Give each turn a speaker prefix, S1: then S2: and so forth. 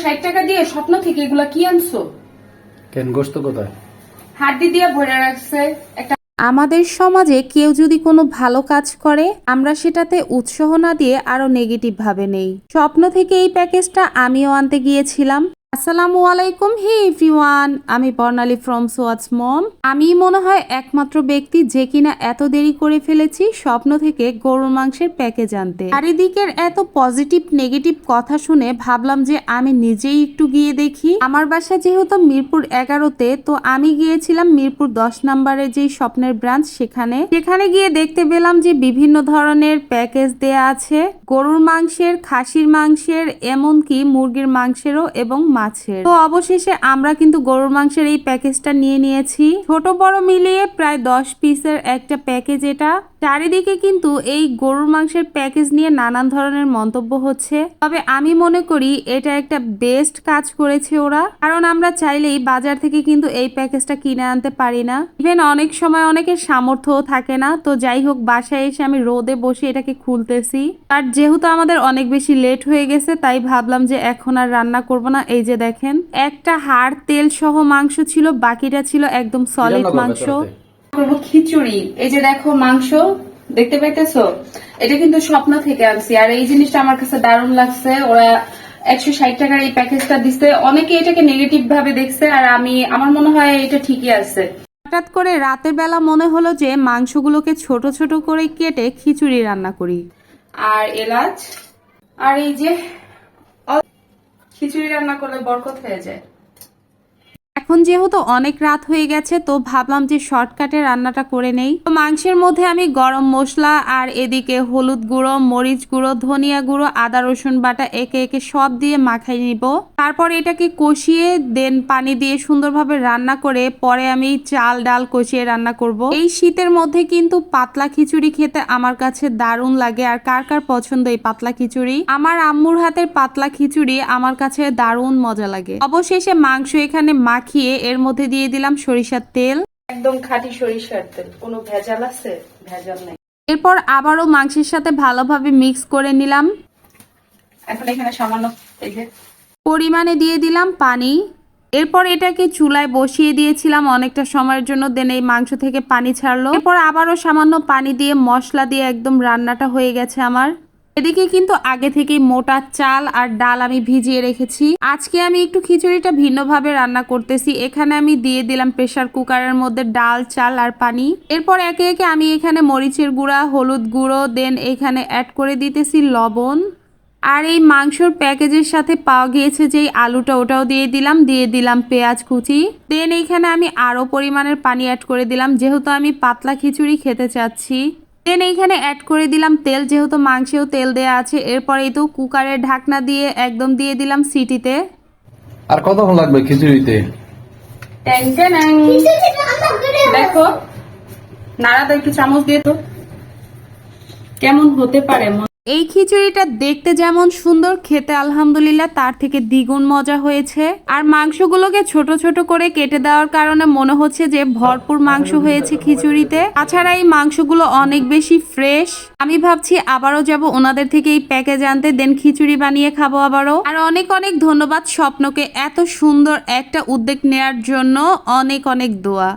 S1: 60 টাকা দিয়ে স্বপ্ন থেকে এগুলা কি আনছো?
S2: কেন গোস্ত কোথায়?
S1: হাড্ডি দিয়ে ভরে রাখছে একটা।
S3: আমাদের সমাজে কেউ যদি কোনো ভালো কাজ করে আমরা সেটাতে উৎসাহ না দিয়ে আরো নেগেটিভ ভাবে নেই। স্বপ্ন থেকে এই প্যাকেজটা আমিও আনতে গিয়েছিলাম। আসসালামু আলাইকুম, হে এভরিওয়ান, আমি বর্ণালী ফ্রম সোয়াজ মম। আমি মনে হয় একমাত্র ব্যক্তি যে কিনা এত দেরি করে ফেলেছি স্বপ্ন থেকে গরুর মাংসের প্যাকেজ আনতে। চারিদিকের এত পজিটিভ নেগেটিভ কথা শুনে ভাবলাম যে আমি নিজেই একটু গিয়ে দেখি। আমার বাসা যেহেতু মিরপুর 11-তে, তো আমি গিয়েছিলাম মিরপুর 10 নম্বরে যেই স্বপ্নের ব্রাঞ্চ, সেখানে গিয়ে দেখতে পেলাম যে বিভিন্ন ধরনের প্যাকেজ দেয়া আছে, গরুর মাংসের, খাসির মাংসের, এমনকি মুরগির মাংসেরও এবং মাছের। তো অবশেষে আমরা কিন্তু গরুর মাংসের এই প্যাকেজটা নিয়ে নিয়েছি। ছোট বড় মিলিয়ে প্রায় 10 পিসের একটা প্যাকেজ এটা। চারিদিকে কিন্তু এই গরুর মাংসের প্যাকেজ নিয়ে নানান ধরনের মন্তব্য হচ্ছে, তবে আমি মনে করি এটা একটা বেস্ট কাজ করেছে ওরা, কারণ আমরা চাইলেই বাজার থেকে কিন্তু এই প্যাকেজটা কিনে আনতে পারি না। ইভেন অনেক সময় অনেকের সামর্থ্যও থাকে না। তো যাই হোক, বাসায় এসে আমি রোদে বসে এটাকে খুলতেছি। আর যেহেতু আমাদের অনেক বেশি লেট হয়ে গেছে, তাই ভাবলাম যে এখন আর রান্না করব না। এই যে দেখেন, একটা হাড় তেল সহ মাংস ছিল, বাকিটা ছিল একদম সলিড মাংস।
S1: করবো খিচুড়ি। এই যে দেখো মাংস, দেখতে পাইতেছো? এটা কিন্তু স্বপ্ন থেকে আনছি। আর এই জিনিসটা আমার কাছে দারুণ লাগছে। ওরা 160 টাকার এই প্যাকেজটা দিচ্ছে। অনেকে এটাকে নেগেটিভ ভাবে দেখছে, আর আমার মনে হয় এটা ঠিকই আছে।
S3: হঠাৎ করে রাতের বেলা মনে হলো যে মাংসগুলোকে ছোট ছোট করে কেটে খিচুড়ি রান্না করি।
S1: আর এলাচ, আর এই যে খিচুড়ি রান্না করলে বরকত হয়ে যায়।
S3: এখন যেহেতু অনেক রাত হয়ে গেছে, তো ভাবলাম যে শর্টকাটে রান্নাটা করে নেই। তো মাংসের মধ্যে আমি গরম মশলা আর এদিকে হলুদ গুঁড়ো, মরিচ গুঁড়ো, ধনিয়া গুঁড়ো, আদা রসুন বাটা একে একে সব দিয়ে মাখাই নিব। তারপর এটাকে কষিয়ে দেন পানি দিয়ে সুন্দরভাবে রান্না করে পরে আমি চাল ডাল কষিয়ে রান্না করব। এই শীতের মধ্যে কিন্তু পাতলা খিচুড়ি খেতে আমার কাছে দারুণ লাগে। আর কার কার পছন্দ এই পাতলা খিচুড়ি? আমার আম্মুর হাতের পাতলা খিচুড়ি আমার কাছে দারুণ মজা লাগে। অবশেষে মাংস এখানে মাখিয়ে এর মধ্যে দিয়ে দিলাম সরিষার তেল,
S1: একদম খাঁটি সরিষার তেল। কোনো ভেজাল আছে? ভেজাল নাই।
S3: এরপর আবারও মাংসের সাথে ভালোভাবে মিক্স করে নিলাম।
S1: এখন এখানে সামান্য এই যে
S3: পরিমাণে দিয়ে দিলাম পানি। এরপর এটাকে চুলায় বসিয়ে দিয়েছিলাম অনেকটা সময়ের জন্য। দেন এই মাংস থেকে পানি ছাড়লো। এরপর আবারও সামান্য পানি দিয়ে মশলা দিয়ে একদম রান্নাটা হয়ে গেছে আমার। এদিকে কিন্তু আগে থেকেই মোটা চাল আর ডাল আমি ভিজিয়ে রেখেছি। আজকে আমি একটু খিচুড়িটা ভিন্নভাবে রান্না করতেছি। এখানে আমি দিয়ে দিলাম প্রেসার কুকারের মধ্যে ডাল, চাল আর পানি। এরপর একে একে আমি এখানে মরিচের গুঁড়া, হলুদ গুঁড়ো, দেন এখানে অ্যাড করে দিতেছি লবণ। আর এই মাংসর প্যাকেজের সাথে পাওয়া গিয়েছে যেই আলুটা, ওটাও দিয়ে দিলাম পেঁয়াজ কুচি। দেন এইখানে আমি আরো পরিমাণের পানি অ্যাড করে দিলাম, যেহেতু আমি পাতলা খিচুড়ি খেতে চাচ্ছি। দেন এইখানে অ্যাড করে দিলাম তেল, যেহেতু মাংসেও তেল দেয়া আছে। এরপর এই তো কুকারের ঢাকনা দিয়ে একদম দিয়ে দিলাম সিটিতে।
S2: আর কতক্ষণ লাগবে খিচুড়িতে?
S1: দেখো, নাড়াতে একটু চামচ দিয়ে তো কেমন হতে পারে।
S3: এই খিচুড়িটা দেখতে যেমন সুন্দর, খেতে আলহামদুলিল্লাহ তার থেকে দ্বিগুণ মজা হয়েছে। আর মাংসগুলোকে ছোট ছোট করে কেটে দেওয়ার কারণে মনে হচ্ছে যে ভরপুর মাংস হয়েছে খিচুড়িতে। তাছাড়া এই মাংসগুলো অনেক বেশি ফ্রেশ। আমি ভাবছি আবারও যাব ওনাদের থেকে এই প্যাকেজ আনতে, দেন খিচুড়ি বানিয়ে খাবো আবারও। আর অনেক অনেক ধন্যবাদ স্বপ্নকে এত সুন্দর একটা উদ্যোগ নেয়ার জন্য। অনেক অনেক দোয়া।